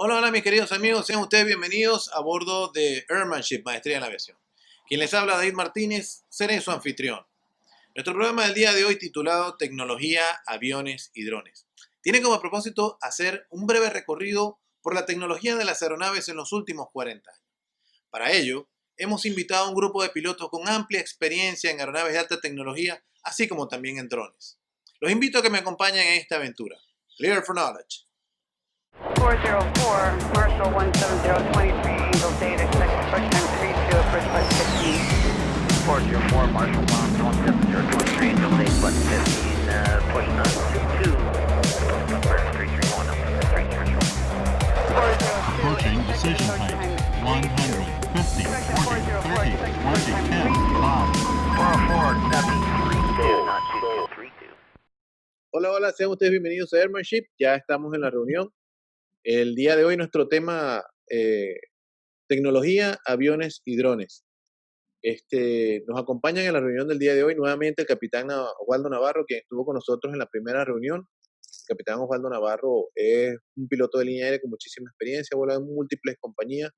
Hola, hola mis queridos amigos, sean ustedes bienvenidos a bordo de Airmanship, Maestría en la Aviación. Quien les habla, David Martínez, seré su anfitrión. Nuestro programa del día de hoy titulado Tecnología, Aviones y Drones tiene como propósito hacer un breve recorrido por la tecnología de las aeronaves en los últimos 40 años. Para ello, hemos invitado a un grupo de pilotos con amplia experiencia en aeronaves de alta tecnología, así como también en drones. Los invito a que me acompañen en esta aventura. Clear for knowledge. 404, Marshall 17023, Eagle Data, expect approach time 32, approach button 15. 404, Marshall 17023, Eagle Data, button 15, push 922, approach 331, approach 331. Approaching decision height. 150, 40, 30, 20, 10, 5. 404, not 2232. Hola, hola, sean ustedes bienvenidos a Airmanship. Ya estamos en la reunión. El día de hoy nuestro tema, tecnología, aviones y drones. Nos acompañan en la reunión del día de hoy nuevamente el capitán Osvaldo Navarro, quien estuvo con nosotros en la primera reunión. El capitán Osvaldo Navarro es un piloto de línea aérea con muchísima experiencia, ha volado en múltiples compañías,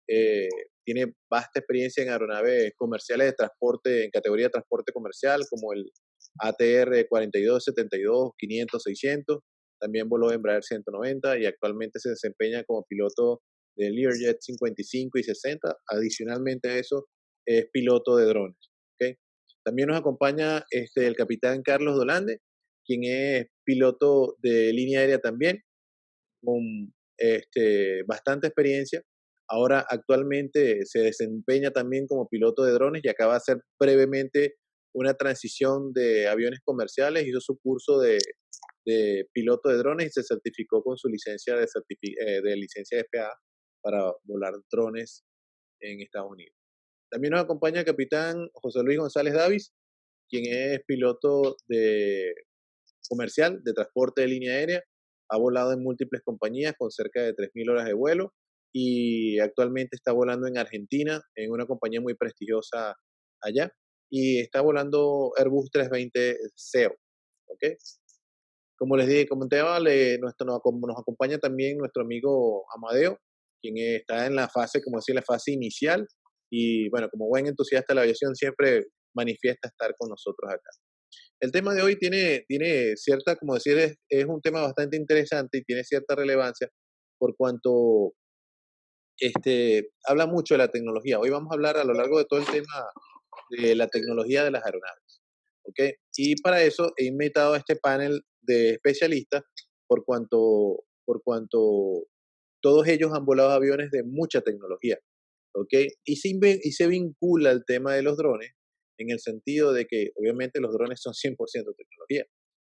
tiene vasta experiencia en aeronaves comerciales de transporte, en categoría de transporte comercial, como el ATR 42, 72, 500, 600. También voló Embraer 190 y actualmente se desempeña como piloto de Learjet 55 y 60. Adicionalmente a eso, es piloto de drones. ¿Okay? También nos acompaña el capitán Carlos Dolande, quien es piloto de línea aérea también, con bastante experiencia. Ahora actualmente se desempeña también como piloto de drones y acaba de hacer brevemente una transición de aviones comerciales, hizo su curso de piloto de drones y se certificó con su licencia de licencia FAA para volar drones en Estados Unidos. También nos acompaña el capitán José Luis González Davis, quien es piloto de comercial de transporte de línea aérea, ha volado en múltiples compañías con cerca de 3.000 horas de vuelo y actualmente está volando en Argentina en una compañía muy prestigiosa allá y está volando Airbus 320 CEO. ¿Okay? Como les dije, comentaba, nos acompaña también nuestro amigo Amadeo, quien está en la fase, como decía, la fase inicial y bueno, como buen entusiasta de la aviación siempre manifiesta estar con nosotros acá. El tema de hoy tiene cierta, como decir, es un tema bastante interesante y tiene cierta relevancia por cuanto habla mucho de la tecnología. Hoy vamos a hablar a lo largo de todo el tema de la tecnología de las aeronaves. ¿Okay? Y para eso he invitado a este panel de especialistas por cuanto todos ellos han volado aviones de mucha tecnología. ¿Okay? Y se vincula el tema de los drones en el sentido de que obviamente los drones son 100% tecnología.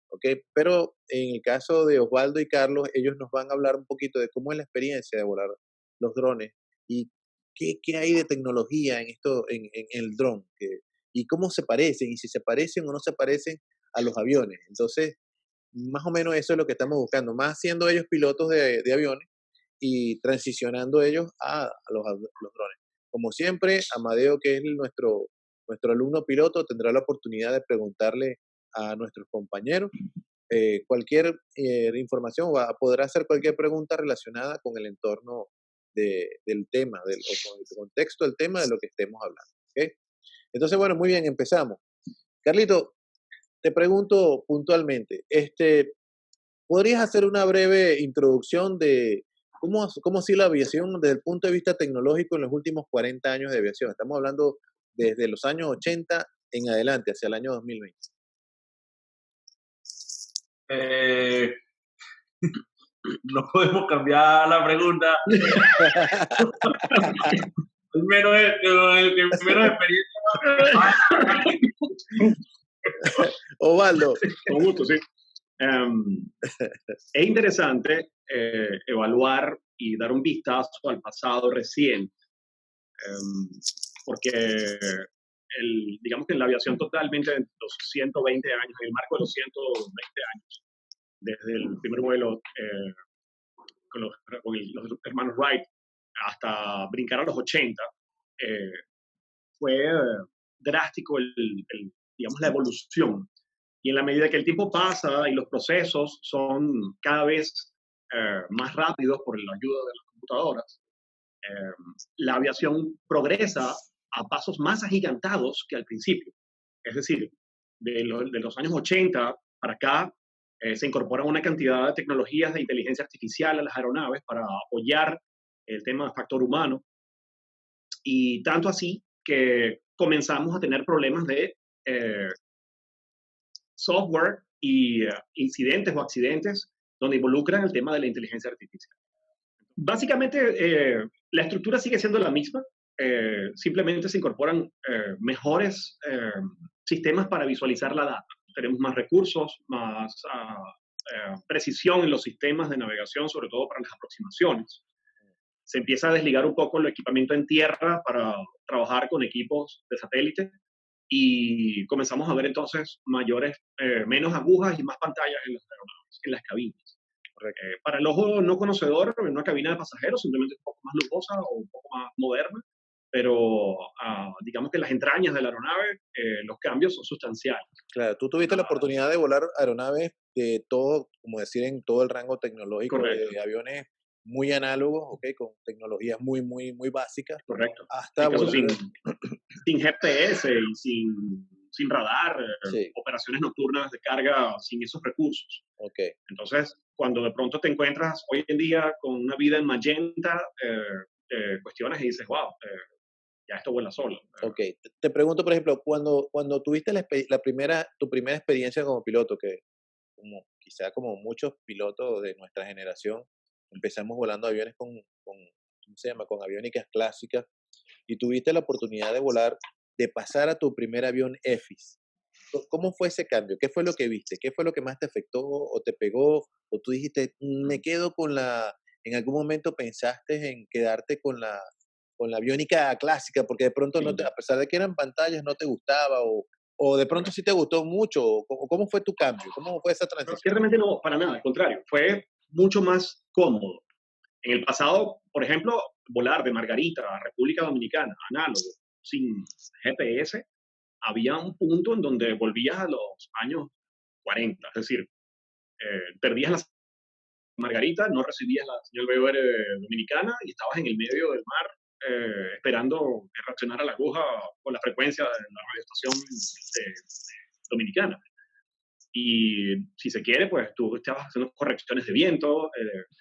¿Okay? Pero en el caso de Osvaldo y Carlos, ellos nos van a hablar un poquito de cómo es la experiencia de volar los drones y qué hay de tecnología en esto, en el dron, y cómo se parecen, y si se parecen o no se parecen a los aviones. Entonces, más o menos eso es lo que estamos buscando, más siendo ellos pilotos de aviones y transicionando ellos a los drones. Como siempre, Amadeo, que es nuestro alumno piloto, tendrá la oportunidad de preguntarle a nuestros compañeros cualquier información, podrá hacer cualquier pregunta relacionada con el entorno del tema, o con el contexto del tema de lo que estemos hablando. ¿Okay? Entonces, bueno, muy bien, empezamos. Carlito, te pregunto puntualmente, ¿podrías hacer una breve introducción de cómo ha sido la aviación desde el punto de vista tecnológico en los últimos 40 años de aviación? Estamos hablando desde los años 80 en adelante, hacia el año 2020. No podemos cambiar la pregunta. Menos el que menos experiencia. Osvaldo. Con gusto, sí. Es interesante evaluar y dar un vistazo al pasado reciente, porque digamos que en la aviación totalmente de los 120 años, en el marco de los 120 años, desde el primer vuelo con los hermanos Wright hasta brincar a los 80, fue drástico digamos, la evolución. Y en la medida que el tiempo pasa y los procesos son cada vez más rápidos por la ayuda de las computadoras, la aviación progresa a pasos más agigantados que al principio. Es decir, de los años 80 para acá, se incorpora una cantidad de tecnologías de inteligencia artificial a las aeronaves para apoyar el tema del factor humano. Y tanto así que comenzamos a tener problemas de software y incidentes o accidentes donde involucran el tema de la inteligencia artificial. Básicamente, la estructura sigue siendo la misma, simplemente se incorporan mejores sistemas para visualizar la data. Tenemos más recursos, más precisión en los sistemas de navegación, sobre todo para las aproximaciones. Se empieza a desligar un poco el equipamiento en tierra para trabajar con equipos de satélite y comenzamos a ver entonces menos agujas y más pantallas en las aeronaves, en las cabinas. Para el ojo no conocedor, en una cabina de pasajeros simplemente es un poco más lujosa o un poco más moderna, pero digamos que en las entrañas de la aeronave los cambios son sustanciales. Claro, tú tuviste la oportunidad de volar aeronaves de todo, como decir, en todo el rango tecnológico, Correcto. de aviones muy análogos, ¿ok? Con tecnologías muy, muy, muy básicas, Correcto. hasta En caso volar. sin GPS y sin radar, Sí, operaciones nocturnas de carga sin esos recursos. ok. Entonces, cuando de pronto te encuentras hoy en día con una vida en magenta, cuestiones y dices, wow, ya esto vuela solo. Ok, te pregunto, por ejemplo, cuando tuviste tu primera experiencia como piloto, que quizá como muchos pilotos de nuestra generación, empezamos volando aviones ¿cómo se llama? Con aviónicas clásicas, y tuviste la oportunidad de volar, de pasar a tu primer avión EFIS. ¿Cómo fue ese cambio? ¿Qué fue lo que viste? ¿Qué fue lo que más te afectó o te pegó? ¿O tú dijiste, me quedo en algún momento pensaste en quedarte con la aviónica clásica, porque de pronto Sí. a pesar de que eran pantallas, no te gustaba, o de pronto sí te gustó mucho, o ¿cómo fue tu cambio? ¿Cómo fue esa No, transición? ciertamente no, para nada, al contrario, fue mucho más cómodo. En el pasado, por ejemplo, volar de Margarita a República Dominicana, análogo, sin GPS, había un punto en donde volvías a los años 40, es decir, perdías la Margarita, no recibías la señal BOR dominicana y estabas en el medio del mar esperando que reaccionara la aguja con la frecuencia de la radioestación dominicana. Y si se quiere, pues tú estabas haciendo correcciones de viento,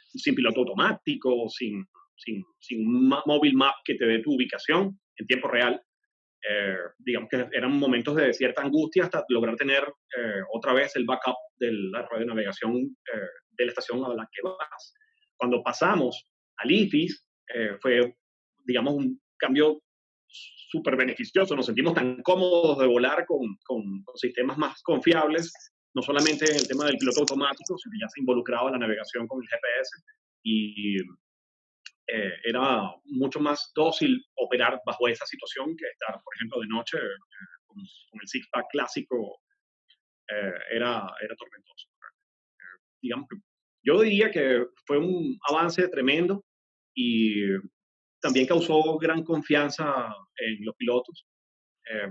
sin piloto automático, sin un móvil map que te dé tu ubicación en tiempo real. Digamos que eran momentos de cierta angustia hasta lograr tener otra vez el backup de la radionavegación de la estación a la que vas. Cuando pasamos al IFIS, fue, digamos, un cambio súper beneficioso. Nos sentimos tan cómodos de volar con sistemas más confiables, no solamente en el tema del piloto automático, sino que ya se involucraba la navegación con el GPS y era mucho más dócil operar bajo esa situación que estar, por ejemplo, de noche con el six-pack clásico era tormentoso. Digamos que yo diría que fue un avance tremendo y también causó gran confianza en los pilotos, eh,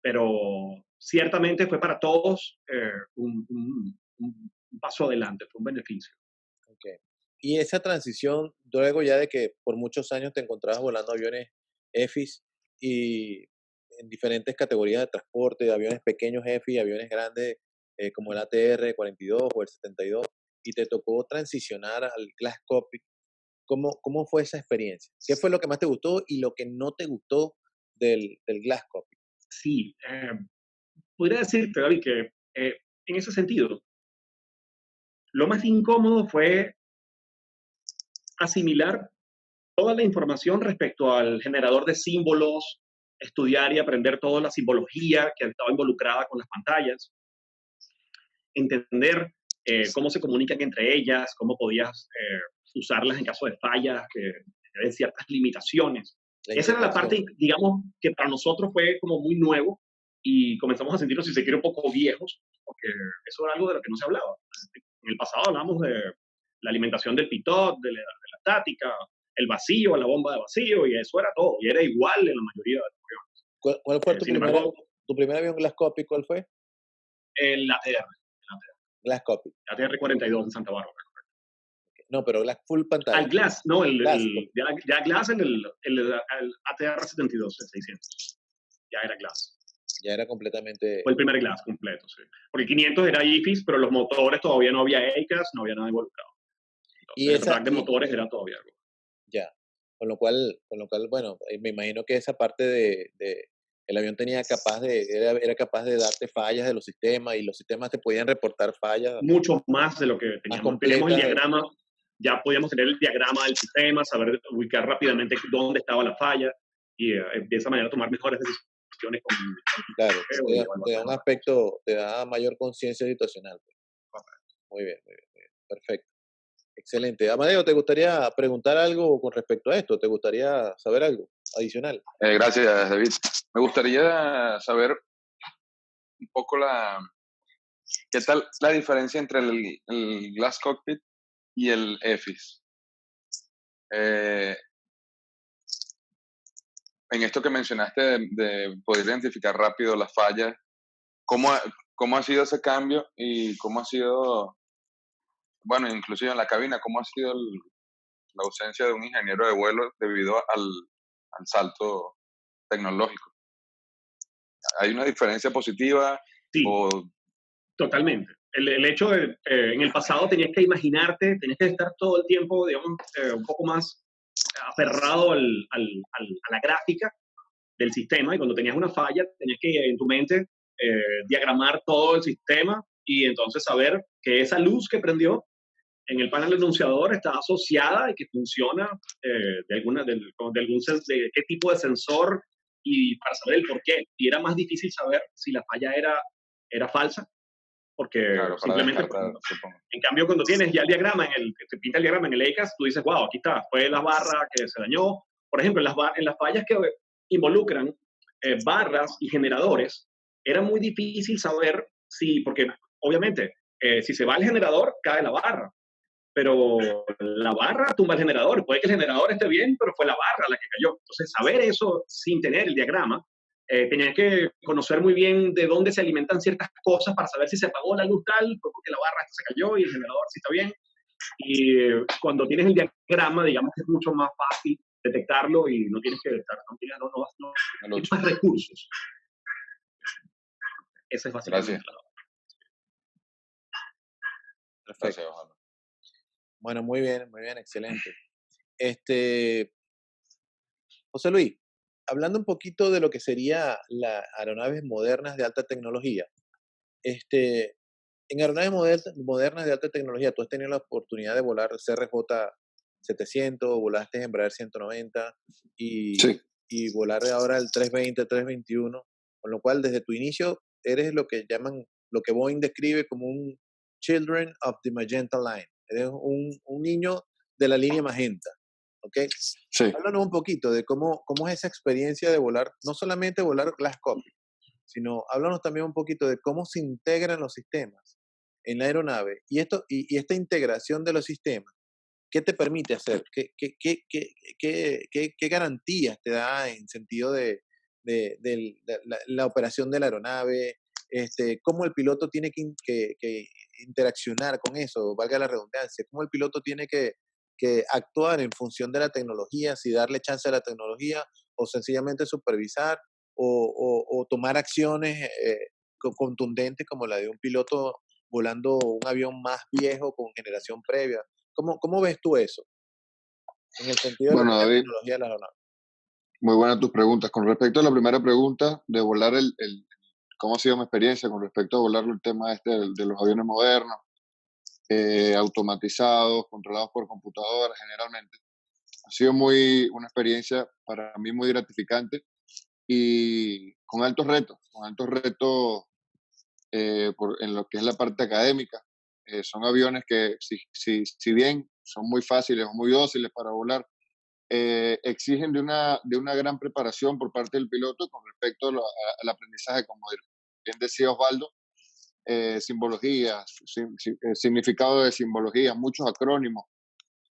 pero ciertamente fue para todos un paso adelante, fue un beneficio. Okay. Y esa transición, luego ya de que por muchos años te encontrabas volando aviones EFIS y en diferentes categorías de transporte, de aviones pequeños EFIS, aviones grandes como el ATR-42 o el 72, y te tocó transicionar al Glass Cockpit. ¿Cómo fue esa experiencia? ¿Qué fue lo que más te gustó y lo que no te gustó del Glass Cockpit? Sí, podría decirte, David, que en ese sentido, lo más incómodo fue asimilar toda la información respecto al generador de símbolos, estudiar y aprender toda la simbología que estaba involucrada con las pantallas, entender cómo se comunican entre ellas, cómo podías usarlas en caso de fallas, que tienen ciertas limitaciones. Esa era la parte, digamos, que para nosotros fue como muy nuevo y comenzamos a sentirnos, si se quiere, un poco viejos, porque eso era algo de lo que no se hablaba. En el pasado hablábamos de la alimentación del pitot, de la estática, el vacío, la bomba de vacío, y eso era todo, y era igual en la mayoría de los aviones. ¿Cuál fue Sin embargo, tu primer avión Glass Cockpit? ¿Cuál fue? el ATR, Glass Cockpit. ATR 42 en Santa Bárbara. No, pero Glass full pantalla. Al Glass, no, Glass, ya Glass en el ATR 72, el 600. Ya era Glass. ya era completamente... Fue el primer Glass completo, sí. Porque el 500 era IFIS, pero los motores todavía no había ACAS, no había nada involucrado. Entonces, Y el esa, rack de motores era todavía algo. ya. Con lo cual, bueno, me imagino que esa parte el avión era capaz de darte fallas de los sistemas y los sistemas te podían reportar fallas Mucho más de lo que teníamos. Teníamos el completas. diagrama, ya podíamos tener el diagrama del sistema, saber ubicar rápidamente dónde estaba la falla y de esa manera tomar mejores decisiones con Claro, el te da evaluación. un aspecto, te da mayor conciencia situacional. Pues. Muy bien, perfecto. Excelente. Amadeo, ¿te gustaría preguntar algo con respecto a esto? ¿Te gustaría saber algo adicional? Gracias, David. Me gustaría saber un poco ¿qué tal la diferencia entre el Glass Cockpit y el EFIS? En esto que mencionaste de poder identificar rápido las fallas, ¿cómo ha sido ese cambio y cómo ha sido, bueno, inclusive en la cabina, cómo ha sido la ausencia de un ingeniero de vuelo debido al salto tecnológico? ¿Hay una diferencia positiva? Sí, o totalmente. El hecho de, en el pasado tenías que imaginarte, tenías que estar todo el tiempo, digamos, un poco más aferrado a la gráfica del sistema, y cuando tenías una falla tenías que en tu mente diagramar todo el sistema y entonces saber que esa luz que prendió en el panel enunciador está asociada y que funciona de qué tipo de sensor, y para saber el por qué. Y era más difícil saber si la falla era falsa, porque claro, para simplemente, descartar, supongo. en cambio, cuando tienes ya el diagrama, te pinta el diagrama en el EICAS, tú dices, wow, aquí está, fue la barra que se dañó. Por ejemplo, en las fallas que involucran barras y generadores, era muy difícil saber porque obviamente, si se va el generador, cae la barra. Pero la barra tumba el generador. Puede que el generador esté bien, pero fue la barra la que cayó. Entonces, saber eso sin tener el diagrama, tenías que conocer muy bien de dónde se alimentan ciertas cosas para saber si se apagó la luz tal, porque la barra se cayó y el generador sí está bien. Y cuando tienes el diagrama, digamos que es mucho más fácil detectarlo y no tienes que estar, no tienes más recursos. Esa es básicamente Gracias. Perfecto. Gracias, Bueno, muy bien, excelente. José Luis, hablando un poquito de lo que sería las aeronaves modernas de alta tecnología. En aeronaves modernas de alta tecnología, tú has tenido la oportunidad de volar CRJ 700, volaste Embraer 190 sí. y volar ahora el 320, 321, con lo cual desde tu inicio eres lo que Boeing describe como un Children of the Magenta Line. Eres un niño de la línea magenta, ¿ok? Sí. Háblanos un poquito de cómo es esa experiencia de volar, no solamente volar Glass Cockpit, sino háblanos también un poquito de cómo se integran los sistemas en la aeronave y esta integración de los sistemas. ¿Qué te permite hacer? ¿Qué garantías te da en sentido de la operación de la aeronave? ¿Cómo el piloto tiene que interaccionar con eso? Valga la redundancia. ¿Cómo el piloto tiene que actuar en función de la tecnología? Si darle chance a la tecnología o sencillamente supervisar o tomar acciones contundentes como la de un piloto volando un avión más viejo con generación previa. ¿Cómo ves tú eso? En el sentido de la David, tecnología de la aeronave. Muy buenas tus preguntas. Con respecto a la primera pregunta de volar ¿cómo ha sido mi experiencia con respecto a volar el tema de los aviones modernos, automatizados, controlados por computadoras generalmente? Ha sido una experiencia para mí muy gratificante y con altos retos en lo que es la parte académica. Son aviones que si bien son muy fáciles o muy dóciles para volar, exigen de una gran preparación por parte del piloto con respecto al aprendizaje, como bien decía Osvaldo, simbologías, significado de simbologías, muchos acrónimos,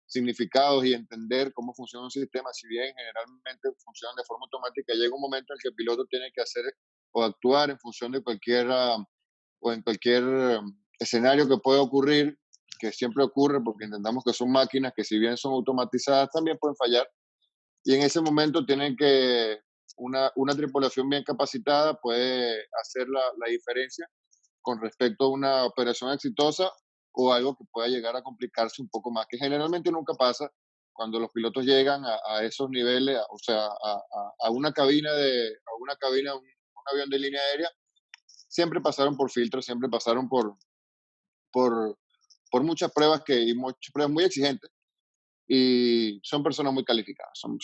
significados y entender cómo funciona un sistema. Si bien generalmente funcionan de forma automática, llega un momento en que el piloto tiene que hacer o actuar en función de cualquier escenario que pueda ocurrir que siempre ocurre porque entendamos que son máquinas que si bien son automatizadas también pueden fallar y en ese momento tienen que una tripulación bien capacitada puede hacer la diferencia con respecto a una operación exitosa o algo que pueda llegar a complicarse un poco más, que generalmente nunca pasa cuando los pilotos llegan a esos niveles, o sea, a una cabina un avión de línea aérea, siempre pasaron por filtros, siempre pasaron por, por muchas pruebas y muchas pruebas muy exigentes y son personas muy calificadas, son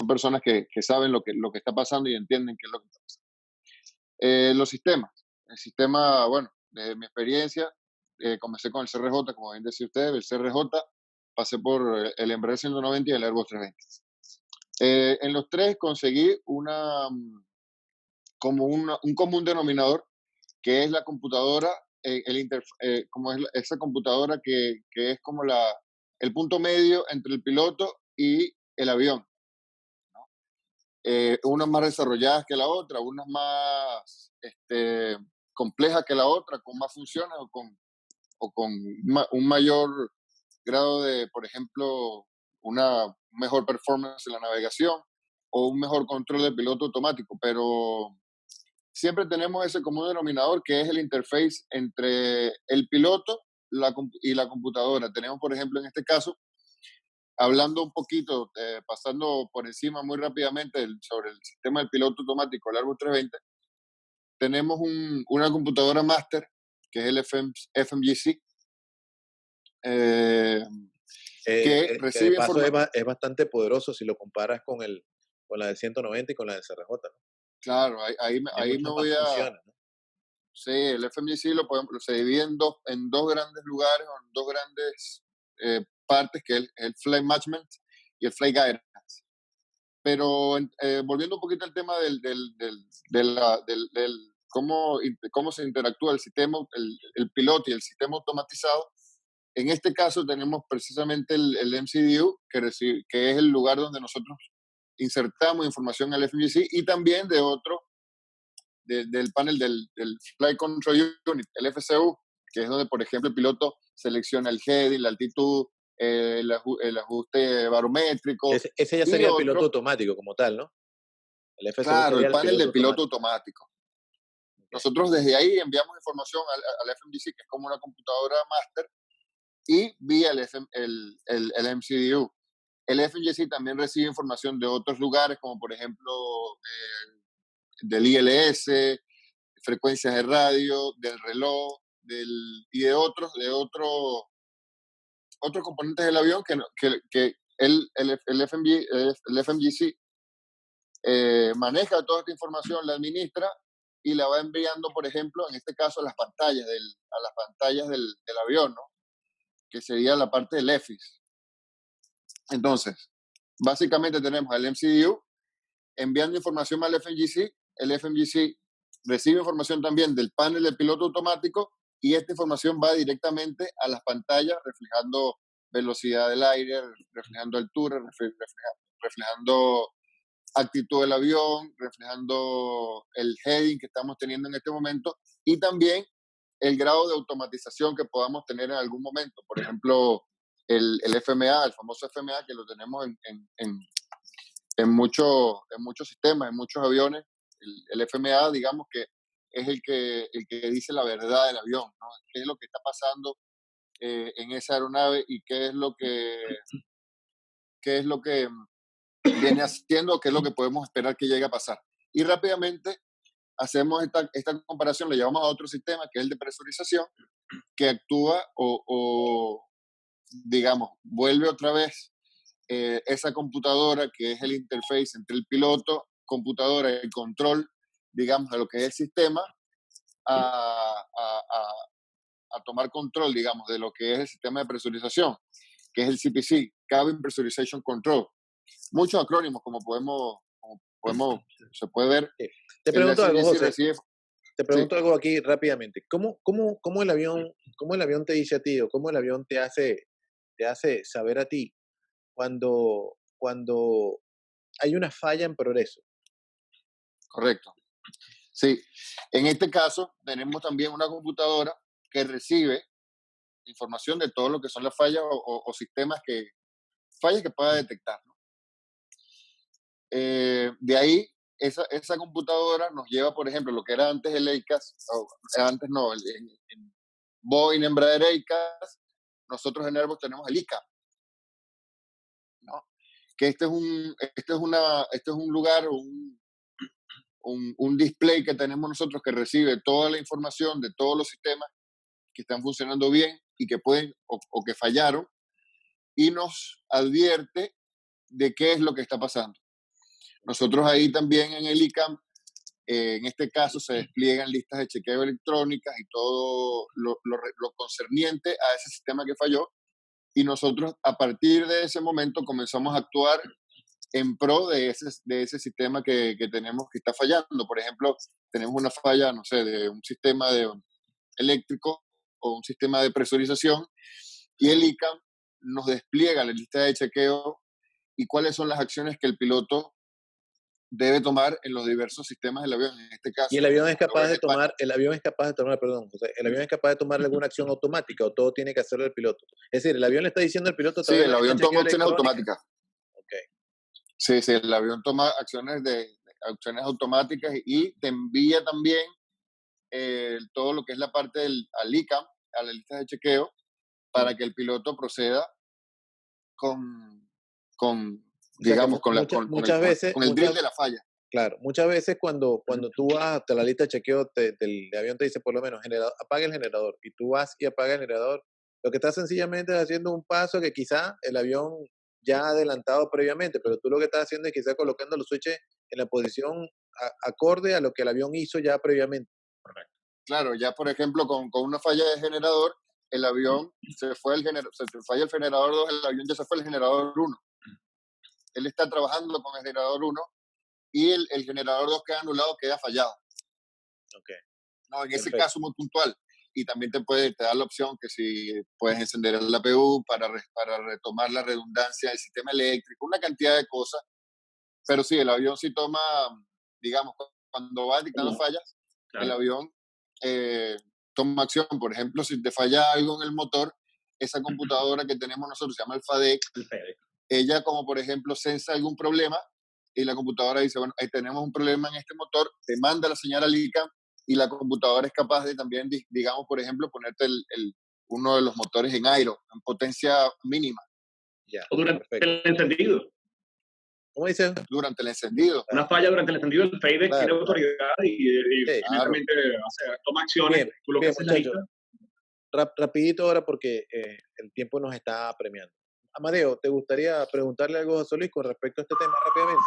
personas que saben lo que está pasando y entienden qué es lo que está pasando. Los sistemas. El sistema, bueno, de mi experiencia, comencé con el CRJ, como bien decía usted, el CRJ, pasé por el Embraer 190 y el Airbus 320. En los tres conseguí como un común denominador, que es la computadora, como es esa computadora que es como el punto medio entre el piloto y el avión. Unas más desarrolladas que la otra, unas más complejas que la otra, con más funciones o con un mayor grado de, por ejemplo, una mejor performance en la navegación o un mejor control del piloto automático, pero siempre tenemos ese común denominador que es el interface entre el piloto y la computadora. Tenemos, por ejemplo, en este caso, hablando un poquito, pasando por encima muy rápidamente sobre el sistema del piloto automático, el Airbus 320, tenemos una computadora máster, que es el FMGC, que que recibe de paso información. es bastante poderoso si lo comparas con la del 190 y con la del CRJ, ¿no? Claro, Tiene ahí me muchas más voy a... funciones, ¿no? Sí, el FMGC se divide en dos grandes lugares, o en dos grandes partes, que es el Flight Management y el Flight Guidance. Pero volviendo un poquito al tema del cómo se interactúa el sistema, el piloto y el sistema automatizado, en este caso tenemos precisamente el MCDU, que es el lugar donde nosotros insertamos información al FMGC y también del panel del Flight Control Unit, el FCU, que es donde, por ejemplo, el piloto selecciona el heading, la altitud, el ajuste barométrico Ese ya y sería el piloto otro, automático como tal, ¿no? El FSU claro, sería el el panel piloto del piloto automático. automático. Ok. Nosotros desde ahí enviamos información al FMGC, que es como una computadora master, y vía el MCDU. El FMGC también recibe información de otros lugares, como por ejemplo del ILS, frecuencias de radio, del reloj, y de otros componentes del avión que el FMGC maneja toda esta información, la administra y la va enviando, por ejemplo, en este caso a las pantallas del avión, ¿no? Que sería la parte del EFIS. Entonces, básicamente tenemos al MCDU enviando información al FMGC, el FMGC recibe información también del panel del piloto automático y esta información va directamente a las pantallas reflejando velocidad del aire, reflejando altura, reflejando actitud del avión, reflejando el heading que estamos teniendo en este momento y también el grado de automatización que podamos tener en algún momento. Por ejemplo, el FMA, el famoso FMA, que lo tenemos en muchos sistemas, en muchos aviones. El FMA, digamos que es el que dice la verdad del avión, ¿no? ¿Qué es lo que está pasando en esa aeronave y qué es lo que viene haciendo, qué es lo que podemos esperar que llegue a pasar? Y rápidamente hacemos esta comparación, la llevamos a otro sistema, que es el de presurización, que actúa o digamos, vuelve otra vez esa computadora que es el interface entre el piloto, computadora y control, digamos, de lo que es el sistema, a tomar control, digamos, de lo que es el sistema de presurización, que es el CPC, Cabin Pressurization Control. Muchos acrónimos, como se puede ver. Te pregunto algo, FMGC José. recibe, Te pregunto algo aquí rápidamente. ¿Cómo el avión te dice a ti o cómo el avión te hace saber a ti cuando hay una falla en progreso? correcto. Sí, en este caso tenemos también una computadora que recibe información de todo lo que son las fallas o sistemas fallas que pueda detectar, ¿no? De ahí, esa computadora nos lleva, por ejemplo, lo que era antes el EICAS, antes no, en Boeing, Embraer EICAS, nosotros en Airbus tenemos el ICAM, ¿no? Que este es un lugar, un display que tenemos nosotros que recibe toda la información de todos los sistemas que están funcionando bien y que pueden o que fallaron, y nos advierte de qué es lo que está pasando. Nosotros ahí también en el ICAM, en este caso, se despliegan listas de chequeo electrónicas y todo lo concerniente a ese sistema que falló, y nosotros a partir de ese momento comenzamos a actuar en pro de ese sistema que tenemos que está fallando. Por ejemplo, tenemos una falla, no sé, de un sistema eléctrico o un sistema de presurización, y el ICAM nos despliega la lista de chequeo y cuáles son las acciones que el piloto debe tomar en los diversos sistemas del avión. En este caso, y el avión es capaz de tomar, perdón, José, el avión es capaz de tomar alguna acción automática o todo tiene que hacerlo el piloto. Es decir, el avión le está diciendo al piloto. Sí, el avión toma acciones automáticas. automáticas. Sí, el avión toma acciones automáticas y te envía también todo lo que es la parte al ICAM, a la lista de chequeo, para que el piloto proceda con digamos, con el drill de la falla. Claro, muchas veces cuando tú vas a la lista de chequeo del avión te dice por lo menos apaga el generador, y tú vas y apagas el generador, lo que estás sencillamente es haciendo un paso que quizá el avión ya ha adelantado previamente, pero tú lo que estás haciendo es quizá colocando los switches en la posición acorde a lo que el avión hizo ya previamente. Correcto. Claro, ya por ejemplo con una falla de generador, el avión se falla el generador 2, el avión ya se fue al generador 1. Él está trabajando con el generador 1 y el generador 2 queda anulado, queda fallado. Okay. No, en ese caso muy puntual. Y también te da la opción que si puedes encender el APU para retomar la redundancia del sistema eléctrico, una cantidad de cosas. Pero sí, el avión sí toma, digamos, cuando va dictando fallas, claro, el avión toma acción. Por ejemplo, si te falla algo en el motor, esa computadora que tenemos nosotros se llama el FADEC. Ella, como por ejemplo, sensa algún problema y la computadora dice, bueno, ahí tenemos un problema en este motor, te manda la señal al ICAM y la computadora es capaz de también, digamos, por ejemplo, ponerte uno de los motores en aero, en potencia mínima. Ya, o durante el encendido. ¿Cómo dice? Durante el encendido. Una falla durante el encendido del FADEC tiene autoridad y finalmente toma acciones. Bien, tú lo que haces es rapidito ahora porque el tiempo nos está premiando. Amadeo, ¿te gustaría preguntarle algo a José Luis con respecto a este tema rápidamente?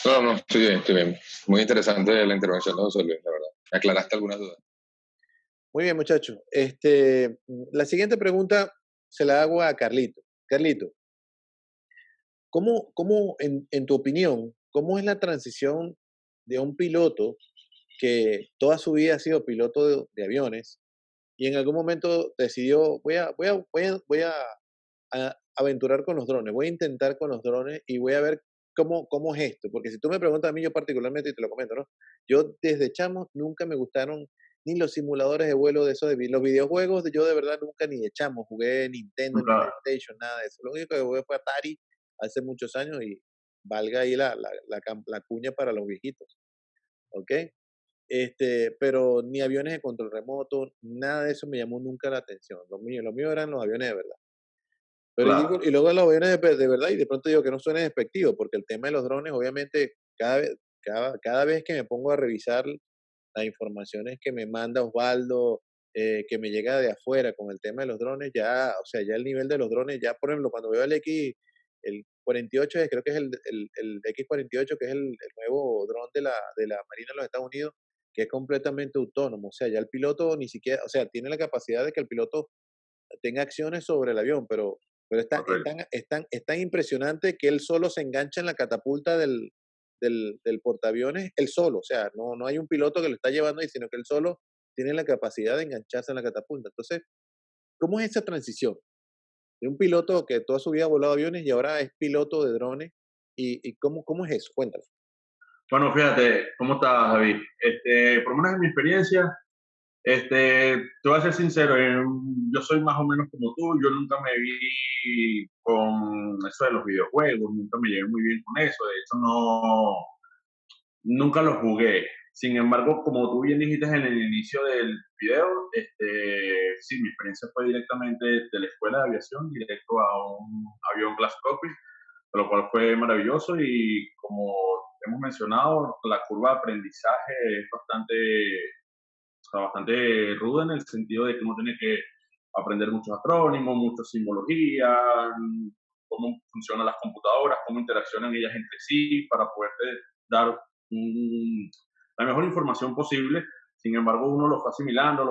No, estoy bien. Muy interesante la intervención de José Luis, la verdad. Me aclaraste algunas dudas. Muy bien, muchachos. La siguiente pregunta se la hago a Carlito. Carlito, ¿cómo en tu opinión, cómo es la transición de un piloto que toda su vida ha sido piloto de aviones y en algún momento decidió, voy a aventurar con los drones, voy a intentar con los drones y voy a ver cómo es esto? Porque si tú me preguntas a mí, yo particularmente, y te lo comento, ¿no? Yo desde chamo nunca me gustaron ni los simuladores de vuelo de esos, los videojuegos, yo de verdad nunca ni de chamo jugué Nintendo, ni PlayStation, nada de eso. Lo único que jugué fue Atari hace muchos años y valga ahí la cuña para los viejitos. ¿Ok? Pero ni aviones de control remoto, nada de eso me llamó nunca la atención. Lo mío eran los aviones de verdad. Pero claro. Y luego los aviones de verdad, y de pronto digo que no suene despectivo, porque el tema de los drones, obviamente, cada vez que me pongo a revisar las informaciones que me manda Osvaldo, que me llega de afuera con el tema de los drones, ya el nivel de los drones, ya por ejemplo, cuando veo el 48, creo que es el X-48, que es el nuevo dron de la Marina de los Estados Unidos, que es completamente autónomo, o sea, ya el piloto ni siquiera, o sea, tiene la capacidad de que el piloto tenga acciones sobre el avión, pero es tan impresionante que él solo se engancha en la catapulta del portaaviones, él solo, o sea, no hay un piloto que lo está llevando ahí, sino que él solo tiene la capacidad de engancharse en la catapulta. Entonces, ¿cómo es esa transición? De un piloto que toda su vida ha volado aviones y ahora es piloto de drones, ¿y cómo es eso? Cuéntame. Bueno, fíjate, ¿cómo estás, David? Por lo menos en mi experiencia, Te voy a ser sincero, yo soy más o menos como tú, yo nunca me vi con eso de los videojuegos, nunca me llevé muy bien con eso, de hecho nunca lo jugué. Sin embargo, como tú bien dijiste en el inicio del video, sí, mi experiencia fue directamente de la escuela de aviación, directo a un avión Glass Cockpit, lo cual fue maravilloso y como hemos mencionado, la curva de aprendizaje es bastante ruda en el sentido de que uno tiene que aprender muchos acrónimos, mucha simbología, cómo funcionan las computadoras, cómo interaccionan ellas entre sí para poderte dar la mejor información posible. Sin embargo, uno lo va asimilando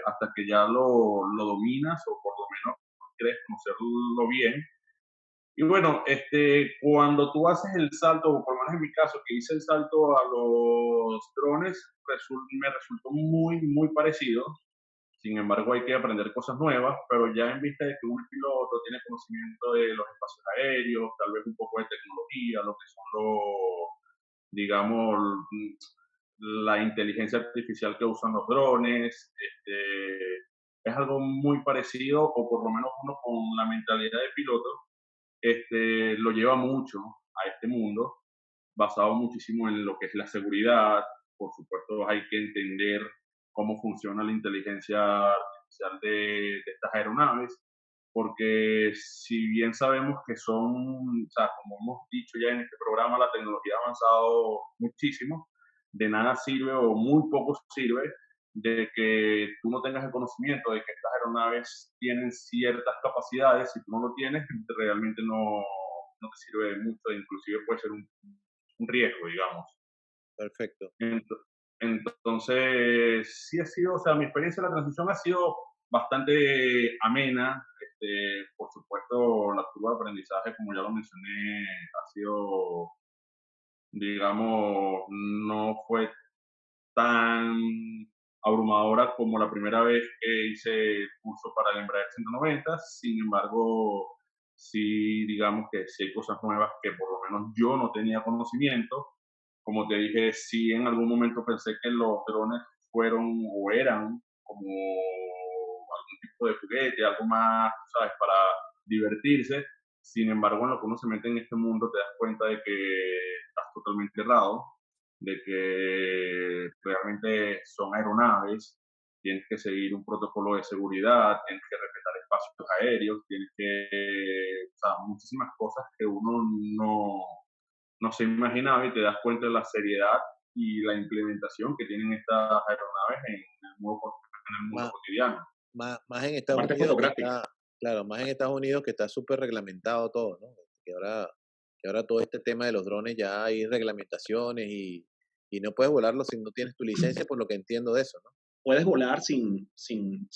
hasta que ya lo dominas o por lo menos crees conocerlo bien. Y bueno, cuando tú haces el salto, o por lo menos en mi caso, que hice el salto a los drones, me resultó muy, muy parecido. Sin embargo, hay que aprender cosas nuevas, pero ya en vista de que un piloto tiene conocimiento de los espacios aéreos, tal vez un poco de tecnología, lo que son digamos, la inteligencia artificial que usan los drones, es algo muy parecido, o por lo menos uno con la mentalidad de piloto, lo lleva mucho a este mundo, basado muchísimo en lo que es la seguridad. Por supuesto, hay que entender cómo funciona la inteligencia artificial de estas aeronaves, porque si bien sabemos que son, o sea, como hemos dicho ya en este programa, la tecnología ha avanzado muchísimo, de nada sirve o muy poco sirve de que tú no tengas el conocimiento de que estas aeronaves tienen ciertas capacidades. Si tú no lo tienes, realmente no te sirve de mucho, inclusive puede ser un riesgo, digamos. Perfecto. Entonces, sí ha sido, o sea, mi experiencia en la transición ha sido bastante amena. Por supuesto, la curva de aprendizaje, como ya lo mencioné, ha sido, digamos, no fue tan abrumadora como la primera vez que hice el curso para el Embraer 190. Sin embargo, sí, digamos que sí hay cosas nuevas que por lo menos yo no tenía conocimiento. Como te dije, sí en algún momento pensé que los drones fueron o eran como algún tipo de juguete, algo más, ¿sabes?, para divertirse. Sin embargo, en lo que uno se mete en este mundo te das cuenta de que estás totalmente errado, de que realmente son aeronaves, tienes que seguir un protocolo de seguridad, tienes que respetar espacios aéreos, tienes que, o sea, muchísimas cosas que uno no se imaginaba, y te das cuenta de la seriedad y la implementación que tienen estas aeronaves en el mundo Más, cotidiano. más en Estados Parte Unidos, que fotográfica. está, claro, más en Estados Unidos que está súper reglamentado todo, ¿no? Que ahora todo este tema de los drones ya hay reglamentaciones y no puedes volarlo si no tienes tu licencia, por lo que entiendo de eso, ¿no? Puedes volar sin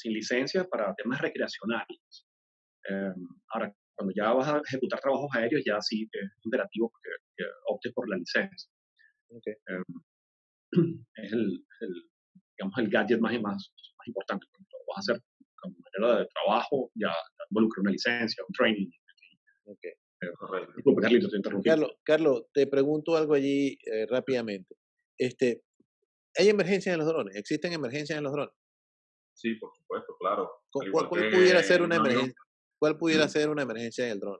licencia para temas recreacionales. Ahora, cuando ya vas a ejecutar trabajos aéreos, ya sí es imperativo que optes por la licencia. Okay. Es digamos, el gadget más importante. Cuando lo vas a hacer como manera de trabajo, ya involucra una licencia, un training. Okay. Disculpe, Carlito, te interrumpí. Carlos, te pregunto algo allí rápidamente. ¿Hay emergencias en los drones? ¿Existen emergencias en los drones? Sí, por supuesto, claro. ¿Cuál pudiera ser una emergencia? ¿Cuál pudiera ser una emergencia en el dron?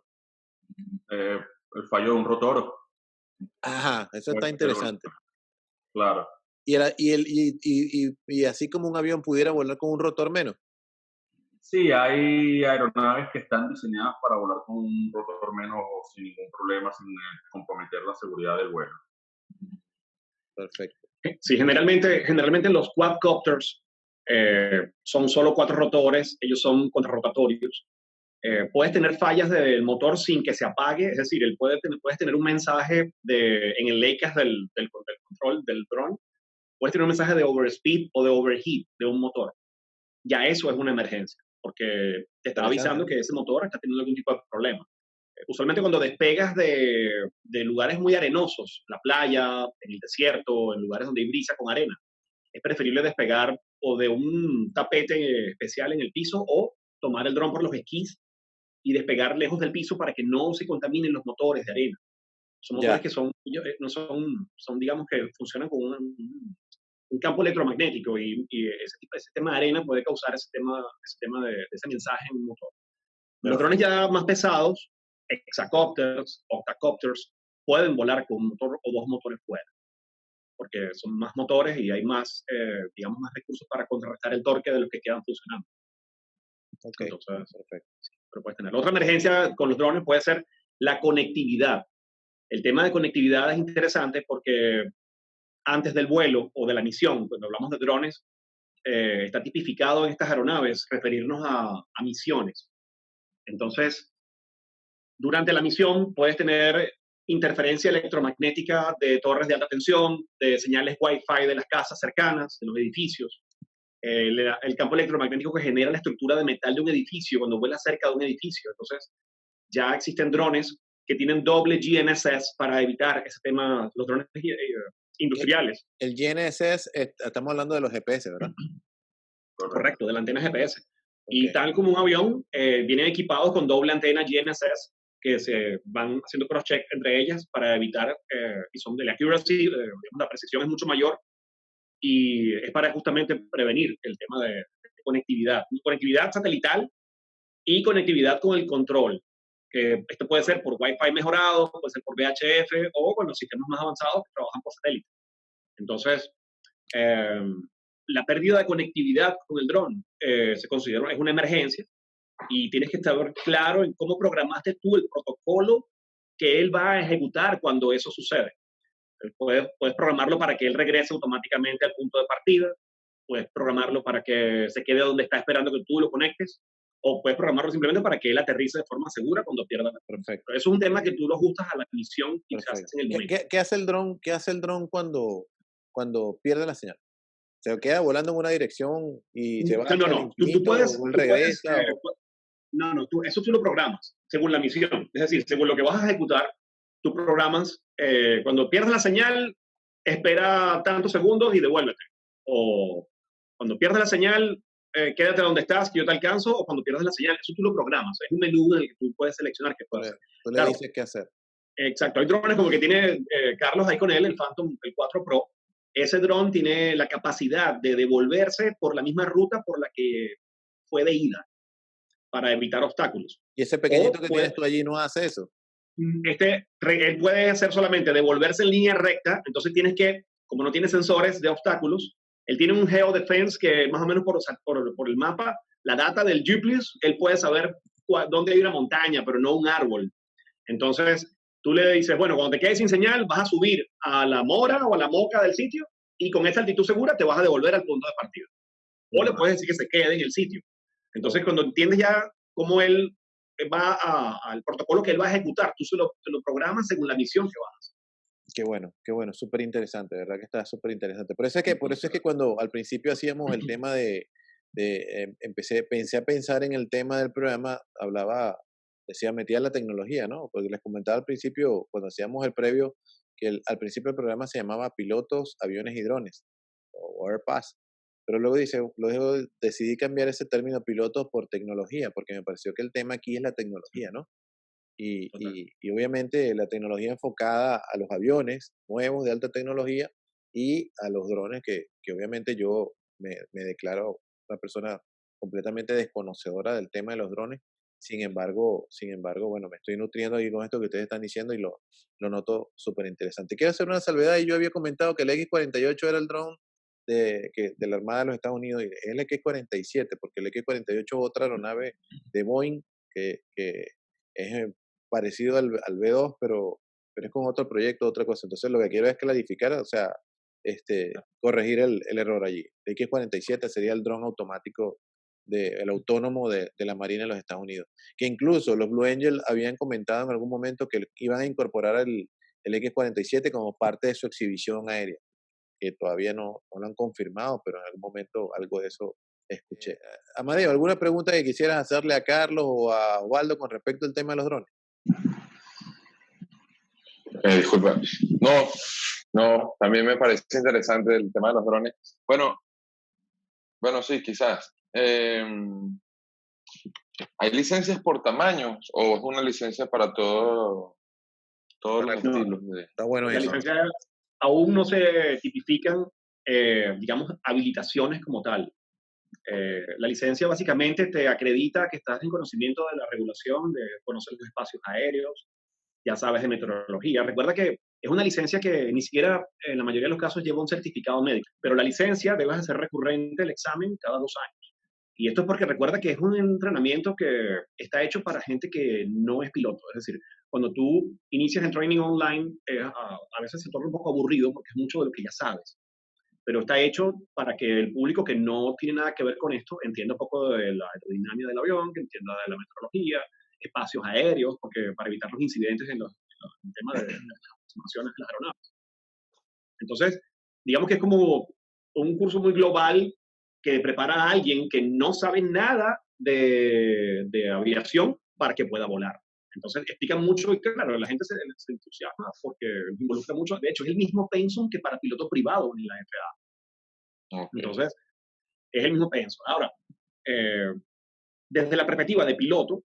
El fallo de un rotor. Ajá, eso está interesante. Claro. Y así como un avión pudiera volar con un rotor menos. Sí, hay aeronaves que están diseñadas para volar con un rotor menos sin ningún problema, sin comprometer la seguridad del vuelo. Perfecto. Sí, generalmente los quadcopters son solo 4 rotores, ellos son contrarrotatorios. Puedes tener fallas del motor sin que se apague, es decir, puedes tener un mensaje en el LACAS del control del dron, puedes tener un mensaje de overspeed o de overheat de un motor. Ya eso es una emergencia, porque te está avisando que ese motor está teniendo algún tipo de problema. Usualmente cuando despegas de lugares muy arenosos, la playa, en el desierto, en lugares donde hay brisa con arena, es preferible despegar o de un tapete especial en el piso o tomar el dron por los esquís y despegar lejos del piso para que no se contaminen los motores de arena. Son motores que son digamos que funcionan con un campo electromagnético y ese tema de arena puede causar ese tema de ese mensaje en un motor. Los drones ya más pesados, hexacopters, octacopters, pueden volar con un motor o dos motores fuera, porque son más motores y hay más, digamos, más recursos para contrarrestar el torque de los que quedan funcionando. Okay, entonces, perfecto. Pero puedes tener. Otra emergencia con los drones puede ser la conectividad. El tema de conectividad es interesante porque antes del vuelo o de la misión, cuando hablamos de drones, está tipificado en estas aeronaves referirnos a misiones. Entonces, durante la misión puedes tener interferencia electromagnética de torres de alta tensión, de señales Wi-Fi de las casas cercanas, de los edificios. El campo electromagnético que genera la estructura de metal de un edificio cuando vuela cerca de un edificio. Entonces, ya existen drones que tienen doble GNSS para evitar ese tema, los drones industriales. El GNSS, estamos hablando de los GPS, ¿verdad? Correcto, de la antena GPS. Okay. Y tal como un avión, vienen equipados con doble antena GNSS que se van haciendo cross-check entre ellas para evitar, y son de la accuracy, la precisión es mucho mayor, y es para justamente prevenir el tema de conectividad satelital y conectividad con el control, que esto puede ser por Wi-Fi mejorado, puede ser por VHF o con los sistemas más avanzados que trabajan por satélite. Entonces, la pérdida de conectividad con el dron se considera es una emergencia y tienes que estar claro en cómo programaste tú el protocolo que él va a ejecutar cuando eso sucede. Puedes programarlo para que él regrese automáticamente al punto de partida, puedes programarlo para que se quede donde está esperando que tú lo conectes, o puedes programarlo simplemente para que él aterrice de forma segura cuando pierda la. Perfecto. Pero eso es un tema que tú lo ajustas a la misión y se hace en el momento. ¿Qué hace el dron? ¿Qué hace el dron cuando pierde la señal? ¿Se queda volando en una dirección y se va no, al infinito, tú puedes, o él regresa? Eso tú lo programas según la misión. Es decir, según lo que vas a ejecutar, tú programas, cuando pierdes la señal, espera tantos segundos y devuélvete. O cuando pierdes la señal, quédate donde estás, que yo te alcanzo, o cuando pierdes la señal, eso tú lo programas. Es un menú en el que tú puedes seleccionar qué puedes hacer. Tú le dices qué hacer. Exacto. Hay drones como que tiene Carlos ahí con él, el Phantom, el 4 Pro. Ese dron tiene la capacidad de devolverse por la misma ruta por la que fue de ida, para evitar obstáculos. ¿Y ese pequeñito que tienes tú allí no hace eso? Él puede hacer solamente devolverse en línea recta, entonces tienes que, como no tiene sensores de obstáculos, él tiene un geodefense que más o menos por el mapa, la data del GPS, él puede saber dónde hay una montaña, pero no un árbol. Entonces, tú le dices, bueno, cuando te quedes sin señal, vas a subir a la mora o a la moca del sitio y con esa altitud segura te vas a devolver al punto de partida. O le puedes decir que se quede en el sitio. Entonces, cuando entiendes ya cómo él va al protocolo que él va a ejecutar, tú se lo programas según la misión que vas a hacer. Qué bueno, súper interesante, ¿verdad? Que está súper interesante. Por eso es que cuando al principio hacíamos el tema pensé a pensar en el tema del programa, metía la tecnología, ¿no? Porque les comentaba al principio, cuando hacíamos el previo, que al principio el programa se llamaba Pilotos, Aviones y Drones, o AirPass. Pero luego decidí cambiar ese término pilotos por tecnología, porque me pareció que el tema aquí es la tecnología, ¿no? Y obviamente la tecnología enfocada a los aviones nuevos de alta tecnología y a los drones que obviamente yo me declaro una persona completamente desconocedora del tema de los drones. Sin embargo, bueno, me estoy nutriendo ahí con esto que ustedes están diciendo y lo noto súper interesante. Quiero hacer una salvedad, y yo había comentado que el X-48 era el dron de la Armada de los Estados Unidos, y es el X-47, porque el X-48 es otra aeronave de Boeing que es parecido al B-2, pero es con otro proyecto, otra cosa. Entonces lo que quiero es clarificar, o sea, corregir el error allí. El X-47 sería el dron automático, el autónomo de la Marina de los Estados Unidos, que incluso los Blue Angel habían comentado en algún momento que iban a incorporar el X-47 como parte de su exhibición aérea, que todavía no lo han confirmado, pero en algún momento algo de eso escuché. Amadeo, ¿alguna pregunta que quisieras hacerle a Carlos o a Waldo con respecto al tema de los drones? Disculpa. No, también me parece interesante el tema de los drones. Bueno, sí, quizás. ¿Hay licencias por tamaños o es una licencia para todos los estilos? Está bueno Las eso. licencias aún no se tipifican digamos, habilitaciones como tal. La licencia básicamente te acredita que estás en conocimiento de la regulación, de conocer los espacios aéreos, ya sabes de meteorología. Recuerda que es una licencia que ni siquiera en la mayoría de los casos lleva un certificado médico, pero la licencia debes hacer recurrente el examen cada 2 años. Y esto es porque recuerda que es un entrenamiento que está hecho para gente que no es piloto. Es decir, cuando tú inicias el training online, a veces se torna un poco aburrido porque es mucho de lo que ya sabes. Pero está hecho para que el público que no tiene nada que ver con esto entienda un poco de la aerodinámica del avión, que entienda de la meteorología, espacios aéreos, porque para evitar los incidentes en el tema de las aproximaciones de las aeronaves. Entonces, digamos que es como un curso muy global que prepara a alguien que no sabe nada de aviación para que pueda volar. Entonces, explica mucho y claro, la gente se entusiasma porque involucra mucho. De hecho, es el mismo pensum que para piloto privado en la FAA. Ok. Entonces, es el mismo pensum. Ahora, desde la perspectiva de piloto,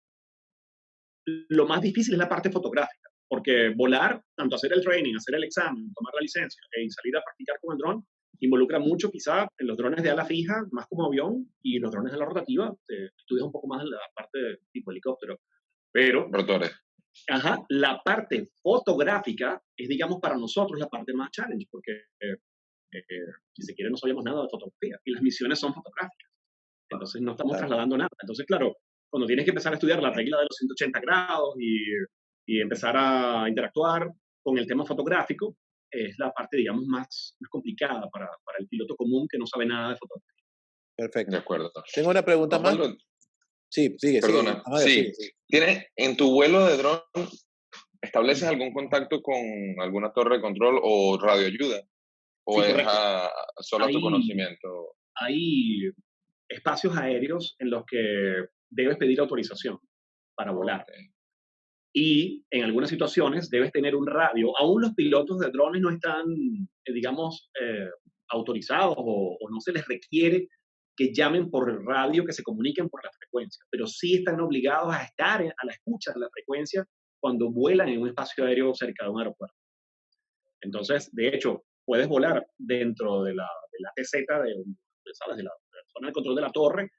lo más difícil es la parte fotográfica, porque volar, tanto hacer el training, hacer el examen, tomar la licencia y salir a practicar con el dron, involucra mucho quizá en los drones de ala fija, más como avión, y los drones de la rotativa, estudias un poco más en la parte de tipo helicóptero. Pero, Rotores. ajá, la parte fotográfica es, digamos, para nosotros la parte más challenge, porque si se quiere no sabíamos nada de fotografía, y las misiones son fotográficas. Entonces no estamos trasladando nada. Entonces, claro, cuando tienes que empezar a estudiar la regla de los 180 grados y empezar a interactuar con el tema fotográfico, es la parte, digamos, más complicada para el piloto común que no sabe nada de fotografía. Perfecto. De acuerdo. Tengo una pregunta más. Osvaldo, Sí, sigue. perdona. Amadeo, Sí. sigue. ¿Tienes en tu vuelo de dron, estableces algún contacto con alguna torre de control o radioayuda? ¿O Sí, es correcto. solo a tu conocimiento? Hay espacios aéreos en los que debes pedir autorización para volar. Ok. Y en algunas situaciones debes tener un radio. Aún los pilotos de drones no están, digamos, autorizados o no se les requiere que llamen por radio, que se comuniquen por la frecuencia, pero sí están obligados a estar a la escucha de la frecuencia cuando vuelan en un espacio aéreo cerca de un aeropuerto. Entonces, de hecho, puedes volar dentro de la TZ, ¿sabes? de la zona de control de la torre,